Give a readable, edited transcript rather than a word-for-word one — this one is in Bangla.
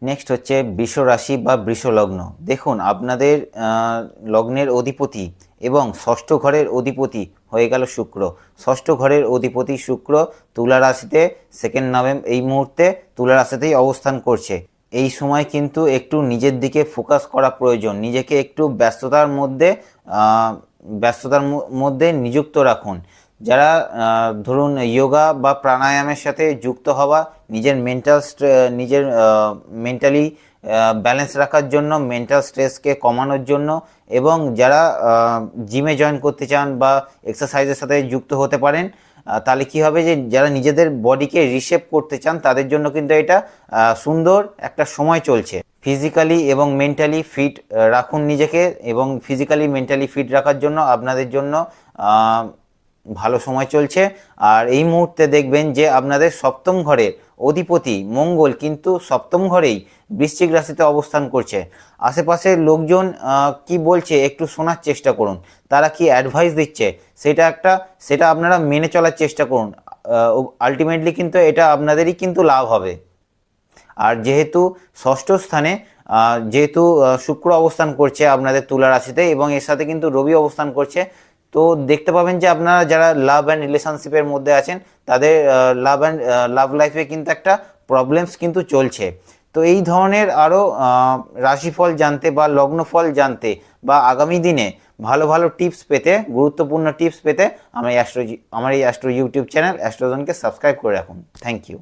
নেক্সট হচ্ছে বৃষ রাশি বা বৃষ লগ্ন। দেখুন আপনাদের লগ্নের অধিপতি এবং ষষ্ঠ ঘরের অধিপতি হয়ে গেল শুক্র। ষষ্ঠ ঘরের অধিপতি শুক্র তুলা রাশিতে 2 নভেম্বর এই মুহূর্তে তুলা রাশিতেই অবস্থান করছে। এই সময় কিন্তু একটু নিজের দিকে ফোকাস করা প্রয়োজন। নিজেকে একটু ব্যস্ততার মধ্যে নিযুক্ত রাখুন। যারা ধরুন যোগা বা প্রাণায়ামের সাথে যুক্ত হওয়া, নিজের মেন্টালি ব্যালেন্স রাখার জন্য, মেন্টাল স্ট্রেসকে কমানোর জন্য, এবং যারা জিমে জয়েন করতে চান বা এক্সারসাইজের সাথে যুক্ত হতে পারেন, তাহলে কি হবে যে যারা নিজেদের বডিকে রিশেপ করতে চান তাদের জন্য কিন্তু এটা সুন্দর একটা সময় চলছে। ফিজিক্যালি এবং মেন্টালি ফিট রাখুন নিজেকে, এবং ফিজিক্যালি মেন্টালি ফিট রাখার জন্য আপনাদের জন্য ভালো সময় চলছে। আর এই মুহূর্তে দেখবেন যে আপনাদের সপ্তম ঘরের অধিপতি মঙ্গল কিন্তু সপ্তম ঘরেই বৃশ্চিক রাশিতে অবস্থান করছে। আশেপাশের লোকজন কি বলছে একটু শোনার চেষ্টা করুন, তারা কি অ্যাডভাইস দিচ্ছে সেটা আপনারা মেনে চলার চেষ্টা করুন। আলটিমেটলি কিন্তু এটা আপনাদেরই কিন্তু লাভ হবে। আর যেহেতু ষষ্ঠ স্থানে শুক্র অবস্থান করছে আপনাদের তুলা রাশিতে, এবং এর সাথে কিন্তু রবি অবস্থান করছে, তো দেখতে পাবেন যে আপনারা যারা লাভ অ্যান্ড রিলেশনশিপের মধ্যে আছেন তাদের লাভ লাইফে কিন্তু একটা প্রবলেমস কিন্তু চলছে। তো এই ধরনের আরও রাশিফল জানতে বা লগ্নফল জানতে বা আগামী দিনে ভালো ভালো টিপস পেতে, গুরুত্বপূর্ণ টিপস পেতে আমার এই অ্যাস্ট্রো ইউটিউব চ্যানেল অ্যাস্ট্রোজনকে সাবস্ক্রাইব করে রাখুন। Thank you.